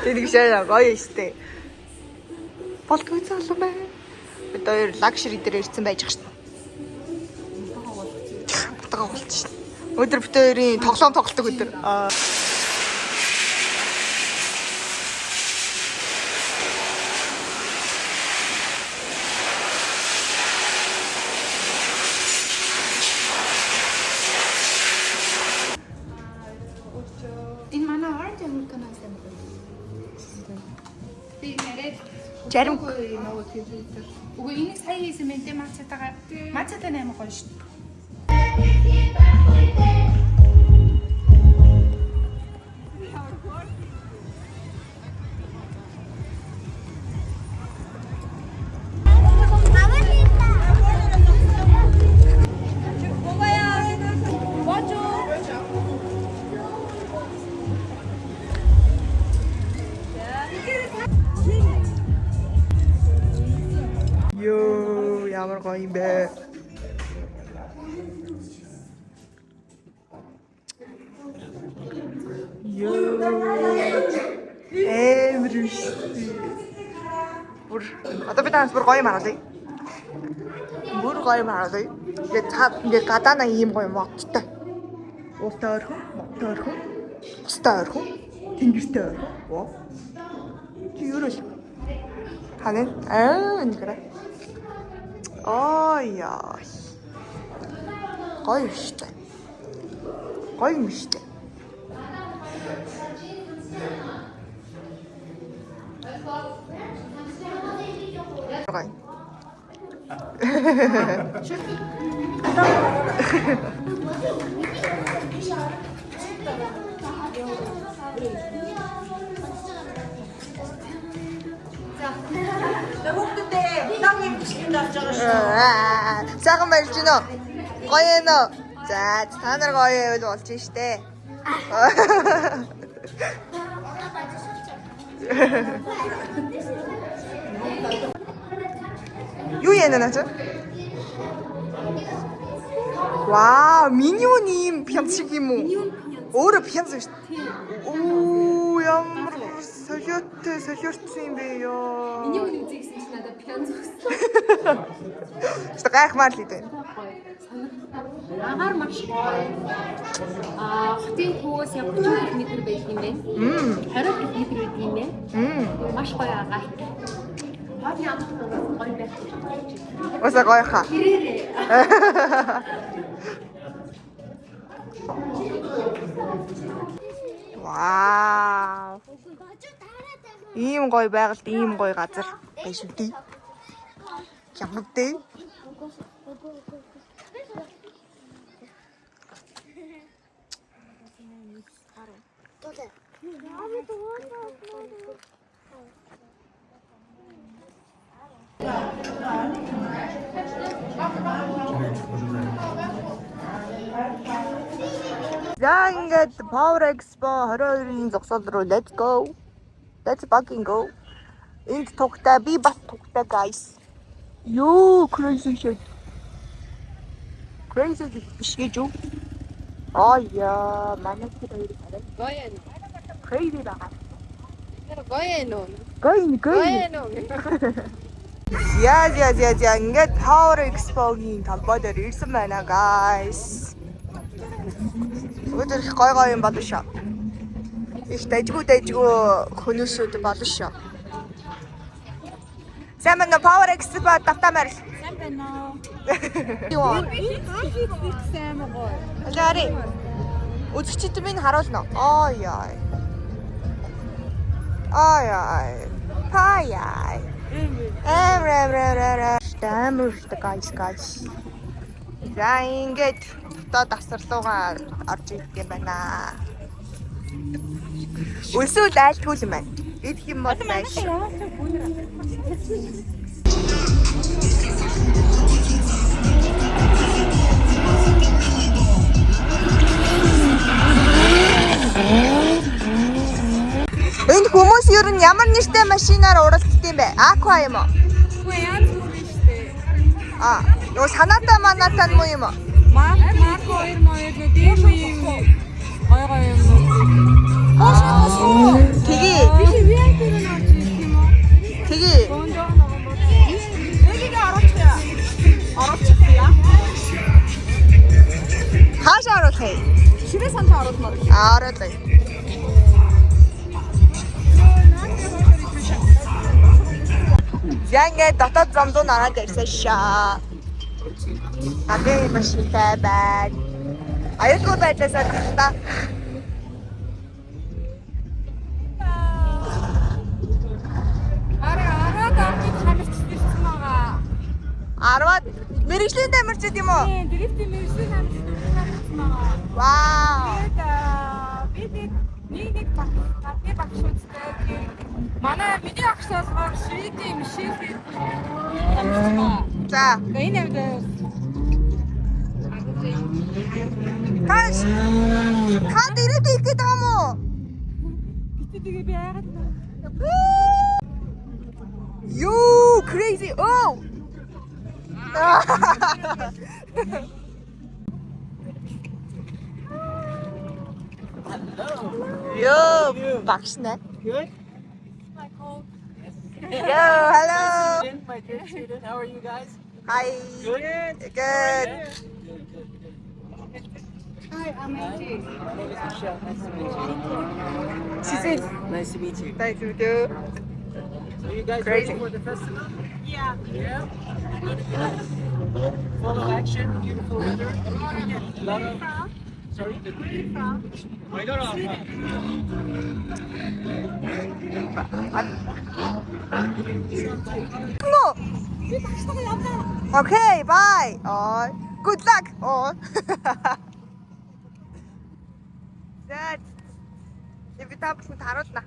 Тэнийг шаа гоё штэ. Болтгоо цаалаа бай. Бид хоёр лакшери дээр ирсэн байж байгаа штэ. Болтгоо болчих. Өдөр бид хоёрын тоглоом тоглолтог өдөр. Энэ манай orange американаас юм байна. Би нэрээ Зарим нөгөө тэр. Үгүй энийг сая хийсэн мэн тэ мацатагаа. Мацатаа нэмэх гоё шүү. Йоо, ямар гоё юм бэ. Йоо. Эмрүш. Бүр одоо би танаас бүр гоё юм харуулъя. Бүр гоё юм харуулъя. Ингээд гадаана ийм гоё модтой. Уустай ойрхон, модтой ойрхон, бустай ойрхон, тэнгистэй ойрхон. Оо. Чи юу л? Ханаа? Энэ гэрэ. Ой яа. Гоё штэ. Гоё юм штэ. Гоё. Сайхан барьж гинэ. Гоё ээ нөө. За та нар гоё байвал болж штэ. Юу яана наач? Вау, миньон юм пянц шиг юм уу? Өөрөө пянц шүү дээ. Оо, ямар солиотсон юм бэ ёо. Миньон үзэгсэн чинь надад пянз өгсөн. Тэ гайхмаар л дээ. Агаар маш гоё. Хотын төвөөс яг 30 км байх юм байна. 20 км байх юм байна. Маш гоё агаар. Хот ямар гоё байх. Оса гоё хаа. Вау. Ийм гоё байгальд ийм гоё газар байж үгүй. Ямар дээ? За ингээд Power Expo 22-ийн зогсоол руу let's go. Let's fucking go. Энд тугтай би бас тугтай guys. Ёо, crazy shit. Crazy биш гэж юу? Яа, манай тэр хоёр хараа. Гоё юм. Crazy байгаа. Тэр гоё юм. Гоё. Яа. Ингээд Power Expo-гийн талбай дээр ирсэн байна guys. Өдөр их гоё юм болно шүү. Их дайггүй хүмүүсүүд болно шүү. Сайн байна Power Expo давтамаар. Сайн байна уу? Юу? Сайн гоё. Алаари. Үзэгчид минь харуулна. Яа. Паяа. Тамир guys. За ингээд дотоод асарлуугаар орж ирэх юм байна. Өсвөл айлтгүй юм байна. Идэх юм бол байж. Энд хүмүүс ер нь ямар нэртэй машинаар уралддаг юм бэ? Aqua юм уу? Үгүй янз бүр штэ. Нөгөө санаатай манатай юм уу юм уу? Марко 2 дээр юм гоё юм. Тэгээ. Би Ширээ сантаа оруулмаар. Оруулаа. Янгээ дотоод зам дуу нараад ирсэн шаа. Агээ машинтай байна. Аюулгүй байдлаасаа та. Араад хамтчихсан байгаа. 10-аад мэрэгжлийн тамирчид юм уу? Тийм, дрифтийн мэрэгжлийн хамтчихсан байгаа. Вау. Тэгээд нэг гадны багшуудтай манай миний агш болохоор шийдийн мишэл хамтчихсан. За. Энэ авдаа. Таш. Та дэрэг их гэдэг юм уу? Гэтэ тэгээ би яагаад You crazy. Oh. Yo, багш нэ. Good. Yo, hello. My dear student, how are you guys? Hi. Good. Good. Hi, I'm Angie. My name is Michelle. Nice to meet you. She said, Nice to meet you. "Thank you, dude." So you guys Crazy. ready for the festival? Yeah. Yeah. Full of action, beautiful weather. Lot of. Sorry. No. Okay, bye. Oh, good luck. Oh. That. If you tap with харуулна.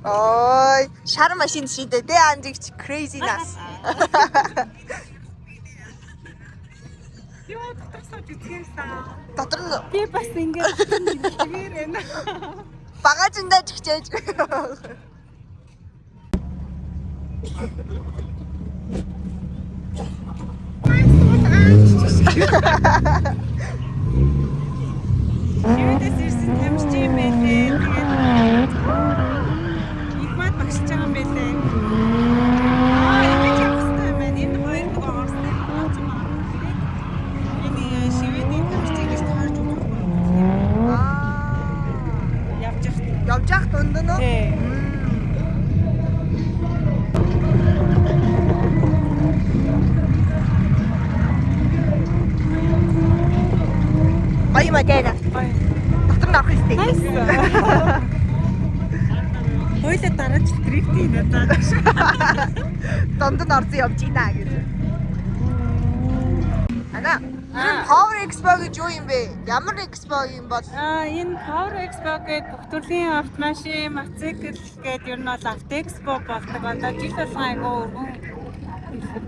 Ой, шар машин шидэ тэ анжигч crazy нас. Юу дотоосоо бичгэнсэн. Дотор нь Би бас ингэж хэлмээр байна. багажиндаа чигчээж. Юудас ирсэн тамирч юм байлээ. Тэгээд их мат багшиж байгаа юм байлээ. Ингэж явах хэрэгтэй байна. Энэ хоёр нэг орсон болж байгаа. Энэ шивэдийн тамирчийг гэж таарж өгөх юм. Явж Явж дунд нь уу? Тий. Гоё модена. Дотор нь авах хэрэгтэй. Nice. Хойлоо дараач дрифт юм даа. Донд нь орсон явж ийна гэж. Ана. Power Expo гэж юу юм бэ? Ямар экспо юм бол? Энэ Power Expo гэдэг бүх төрлийн автомашин, мотоцикл гэдэг ер нь бол Автоэкспо болдог. Одоо жил болгон айгүй өргөн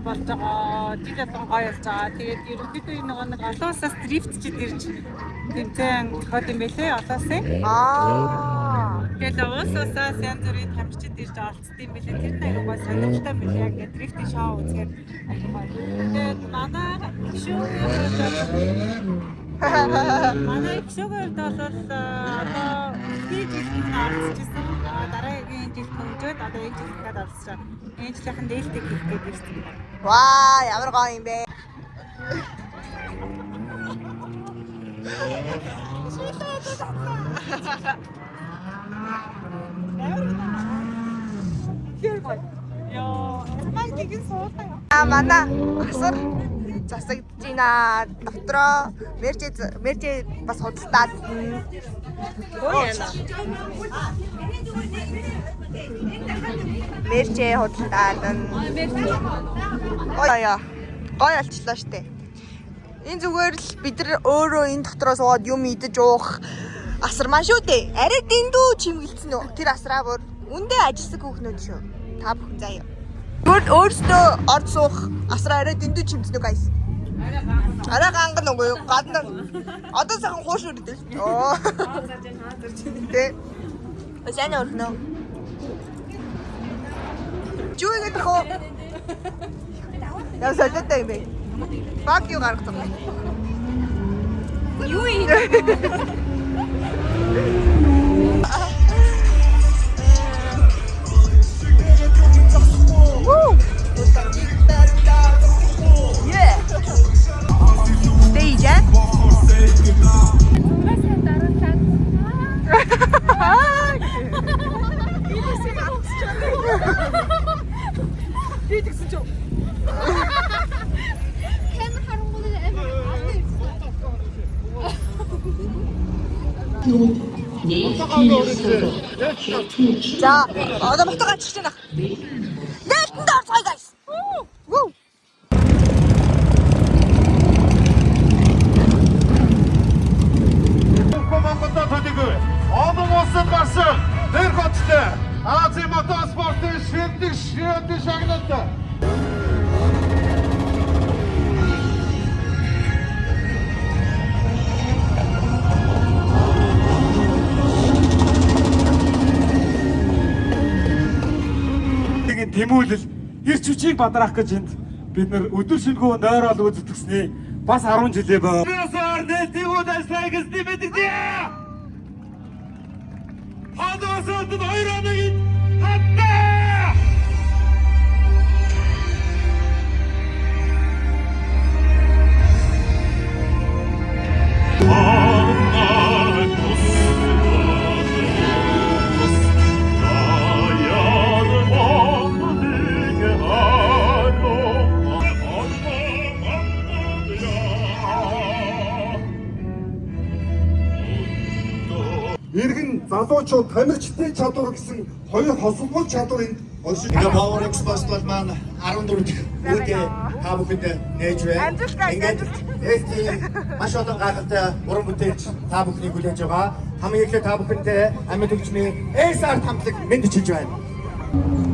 болж байгаа. Жил болгон гоё болж байгаа. Тэгээд ерөнхийдөө нэг олон улсаас дрифтчид ирж тэмцээн тохиод юм байлээ. Олоосын. Тэгээд улс улсаас янз бүрийн тамирчид ирж оролцсон юм байлээ. Тэр нь айгүй гоё сонирхолтой байлээ. Ингээд дрифтийн шоу үзэхээр айгүй гоё. Тэгээд манай Манай гişөөгөөд бол одоо тийм жилийн орцчихсан. Дараагийн жил хөнжөөд одоо энэ жил дахиад орцсон. Энэ жилийнхэн дээлтэй хийх гээд ирсэн. Ваа, ямар гоё юм бэ? Яа, манай гигэн суутай. Манай асар засагдж байна. Дотроо мерч бас худалдаад. Мерч худалдаад. Гоё болчлоо штэ. Энэ зүгээр л бид нар өөрөө энэ дотроо суугаад юм идэж уух асар маань шүү дээ. Арай дэндүү чимгэлцэн үү? Тэр асраа бүр үндэ ажилласан хүүхнүүд шүү. Та бүхэн заяа. Өөртөө орд суух асраа арай дэндүү чимцэн үү guys? Арай ганган үгүй юу? Гадна. Одоо сайхан хууш үрдэж шүү. Оо. Тэ. Сайн өрхнөө. Юу гэдэг хөө? Яа солиотой юм бэ? Баг юу гаргацсан бэ? Юу юм? Woo! Yeah. Stage, eh? 자, 나 먹다가 치잖아. 넷다 저희 가이스. 우. Командата төдийгүй олон улсад гарсан тэр хоттой Азийн мотоспортын шилдэг шагналт. Тэмүүлэл эрч хүчийг бадраах гэж энд бид нар өдөр шөнөгүй нойрол үзэгдэсний бас 10 жилээ байна. Бисаар нэтгүүд ажлыг эзэмдэг. Хадасад 2-1 хатта. Иргэн залуучууд тамирчдын чадвар гэсэн хоёр хосолгол чадварыг олшиж Power Expo бол маань 14 дахь үедээ та бүхэнд нээж байна. Ингээд маш олон гайхалтай уран бүтээлч та бүхнийг хүлээж байгаа. Хамгийн эхлээд та бүхэндээ амьд хөгжмийн SR хамтлаг мэдчилж байна.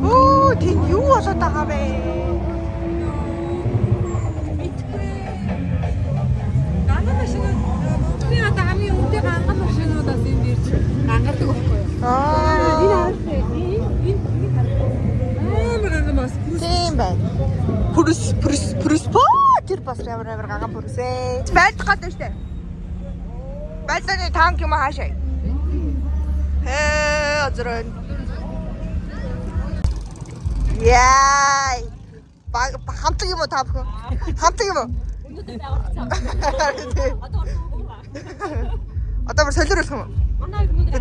Оо, тийм юу болоод байгаа бэ? Ганга машин би одоо хамгийн үнэтэй ганга машинуудаас энэ дэрч гангардаг байхгүй юу? Тийм байна. Пүрс тэр бас ямар гаган пүрсээ. Байлдах гэдэг штэ. Байлданы танк юм хаашаа. Озрон. Яй. Хамтлаг юм уу та бүхэн? Хамтлаг юм уу? Одоо бүр солиоруулах юм уу?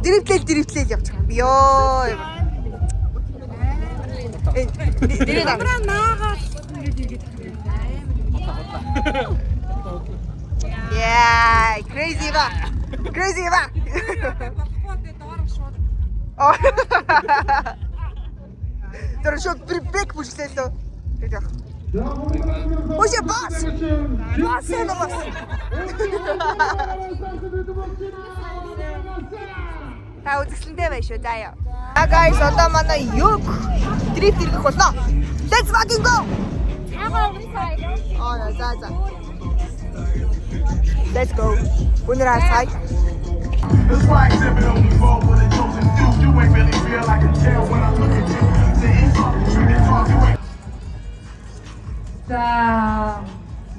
Дэрвлээл явчих. Йоо. Дэрвлээл наагаад Yeah, crazy ba? Crazy ba? Oh. Тэр шууд бэк бүжлээ лөө. Гэж яах. Оши бас. Бас яа бас. Та үзэсгэлэнтэй байна шүү заяа. Guys, одоо манай юг дрифт хийх болно. Let's fucking go. Oh, за. Let's go. Өнөр хасгай. It's like sipping on the ball with a chosen few. You ain't really feel like a tail when I look at you. За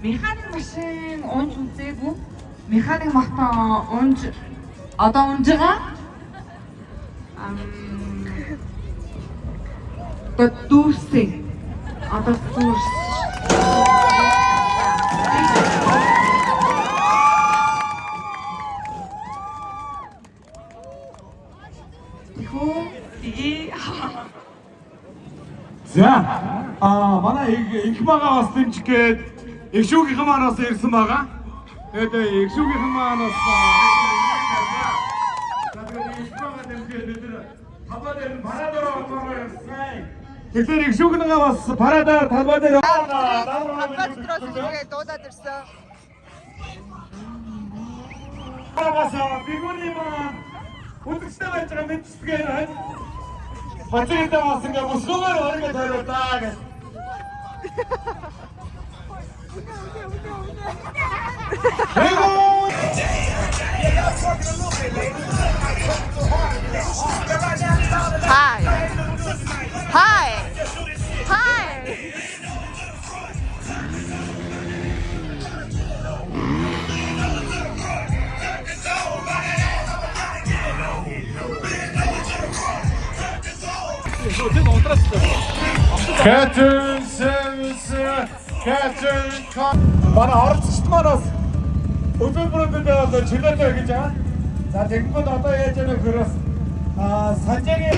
механик машин унж үзээгүй. Механик мото унж одоо унж байгаа. Одоо дүүсээ. Одоо дүүс. За, манай их бага бас дэмжих гээд их шүүгийнхэн манаас ирсэн байгаа. Тэгээд их шүүгийнхэн манаас Тэгэхээр их шүүгийнхэн бас парадаар талбай дээр дуудаад ирсэн. бас бигүний маань үндстэй байж байгаа мэдсгээр байна. Хотелдээ бас ингээ мөсгөөр оргоо тавиулаа гэж. Hi. Catherine манай орцчт манаас өдөр бүрдээ одоо чөлөөтэй гэж байгаа. За тэгэнгүүт одоо яаж яана хөрөөс санжаагийн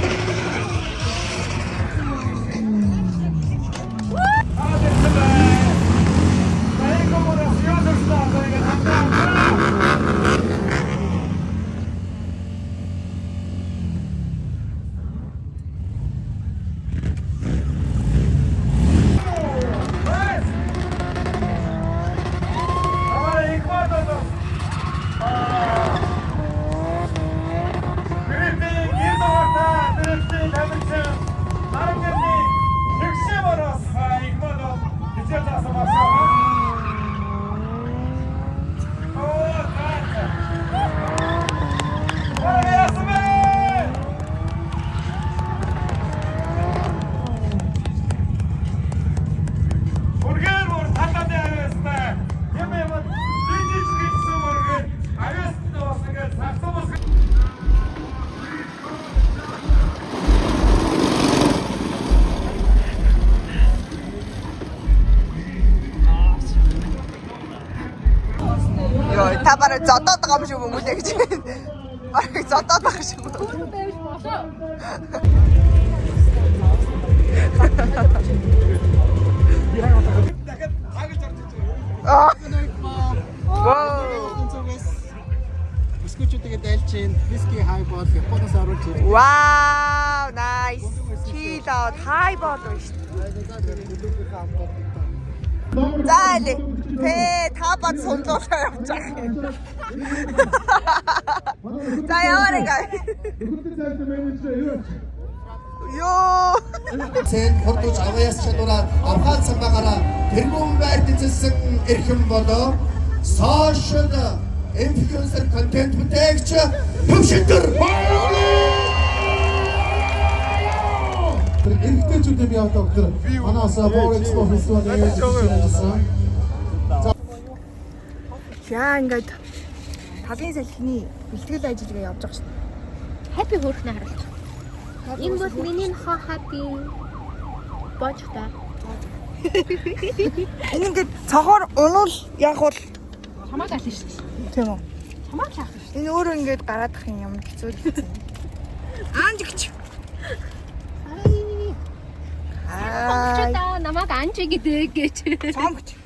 зодоод байгаа юм шиг юм үлээ гэж. Бараг зодоод байгаа шиг. Байж болоо. Бискүчүүдийг дайлж чинь виски хайбол Японоос оруулж ирсэн. Вау, nice. Чилоод хайбол шүү дээ. Заале. Та бат сонлоосоо явж байгаа юм. За яваарай. Йоо. Сэн хурдж авяас чадвараар авхаал самбаагаараа тэргүүн байрт эзэлсэн эрхэм болоо сошиал инфлюенсер контент бүтээгч Төвшинтэр. Эрэгтэйчүүдийн бие доктор манаас Боо Экспо фестивалын ажилласан. Яа ингээд талын салхины бэлтгэл ажиллагаа явж байгаа шүү дээ. Happy хөөрхнө харуулж. Энэ бол миний happy бочта. Энэ ингээд цохоор унвал яг бол Хамаагүй аль шүү дээ. тийм үү. Хамаагүй аль шүү. Энэ өөрөө ингээд гараадах юм ямар хэцүү л юм. Аанжигч. Аа. Та намайг анжи гэдэг гэж. Цомгч.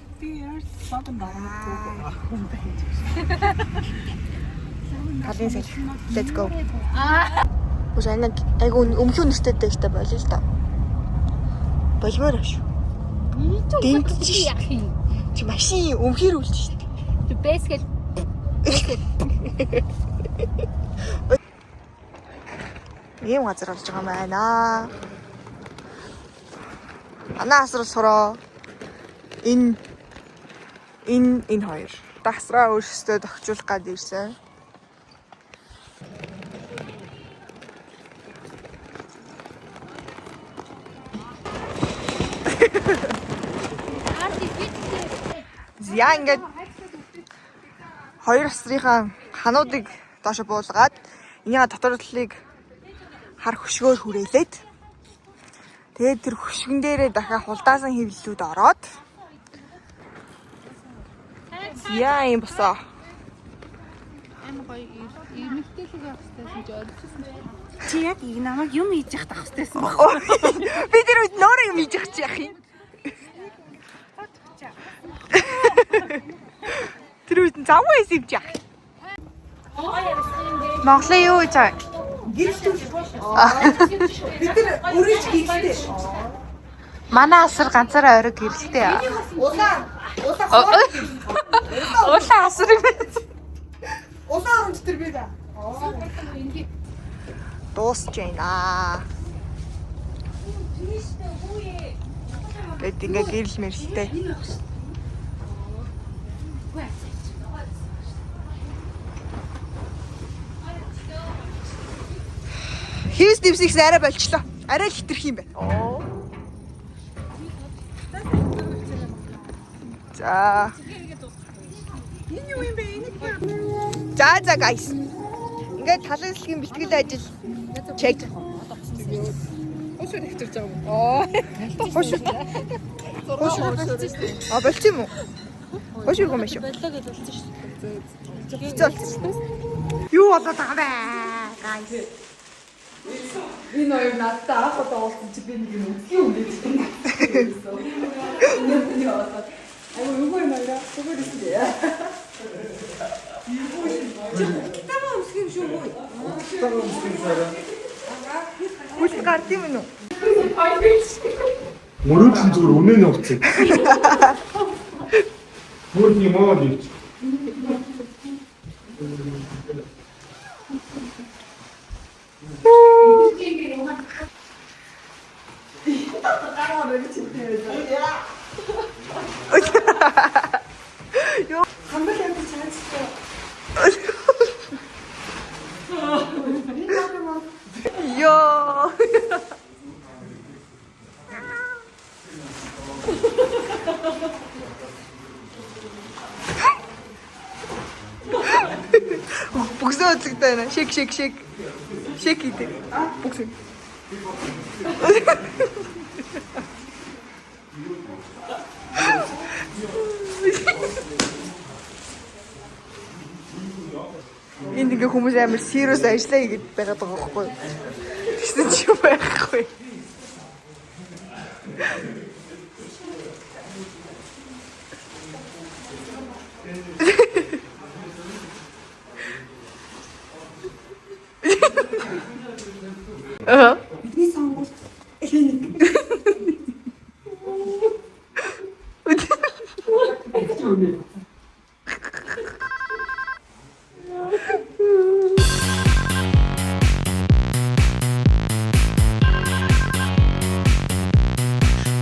Талын салхи. Let's go. Үгүй энэ айгу өмхөө нэртэйтэй ихтэй болё л та. Болмоор шүү. Дэнтэж яах юм? чи машин өмхөр үлж шүү дээ. Тэг бэсгэл. Ийм газар болж байгаа юм байна. Анаа асрал сураа. Энэ хоёр. Дасраа өөрсдөө тогтжуулах гээд ирсэн. Яа ингээд хоёр асрынхаа хануудыг доошо буулгаад энийгээ дотор талыг хар хөшгөөр хүрээлээд тэгээд тэр хөшгөн дээрээ дахиад хулдаасан хэвлэлүүд ороод яа юм босоо. Эмэгтэйг явах хэрэгтэйсэн чи ойлгочихсон байх. Чи яг ийг намайг юм хийж явах хэрэгтэйсэн баг. Би тэр үед нөр юм хийж явах чи яах юм? Тэр үед завгүй эсвж яах. Монголын юу гэж аа? Бид тэр үрэж гэрэлтэй. Манай асар ганцаараа орой гэрэлтэй. Улаан асар юм. Улаан оронч тэр би да. Дуусч байна. Гэт ингээ гэрэл мэрэлтэй. Хийс дэвсихс арай болчлоо. Арай л хитрх юм байна. За. Энэ юу юм бэ? За guys. Ингээд талын салхины бэлтгэл ажил check. Хошуу хэвчэрч байгаа юм. Хошуу. А болчих юм уу? Хошуу юм шүү. Болоо гэж болчих шүү. Хэцүү болчихсон. Юу болоод байгаа бэ? Guys. Энэ хоёр надтай анх удаа уулзсан чи би нэг юм үсгийн юм гэж байна. Энэ яа. Ай юу юм аа? Зүгээр дээ. Тамаа үсгийн шүү үү? Тамаа үсгийн сараа. Хүч гард юм уу? Мөрөд чинь зүгээр үнэн нь уцсан. Мөрд юм аа гэж. Yo. Бүгсөө үзэгтэй байна. Шик. Шик хийдэг. Бүгсөө. Энд ингээ хүмүүс амар serious ажиллая гэж байгаад байгаа байхгүй. Тэгсэн чи юу байхгүй. Бидний сонгуульд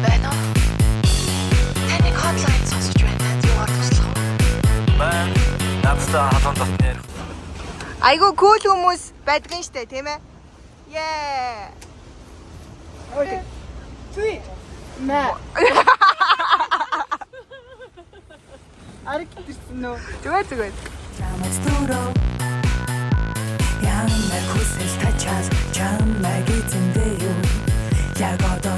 Байна уу? Таны хотлайн сонсож байна. Юугаар туслах вэ? Мэн надтай халуун дотны Айгу кул хүмүүс байдгийн штэ, тийм ээ? Яа. Окей. Түи. Мэ. Арикдэрсэн үү? Зүгээр. Чамаас дөрөө ямар хүсэл тачаад чамайг эзэндээ юу яг одоо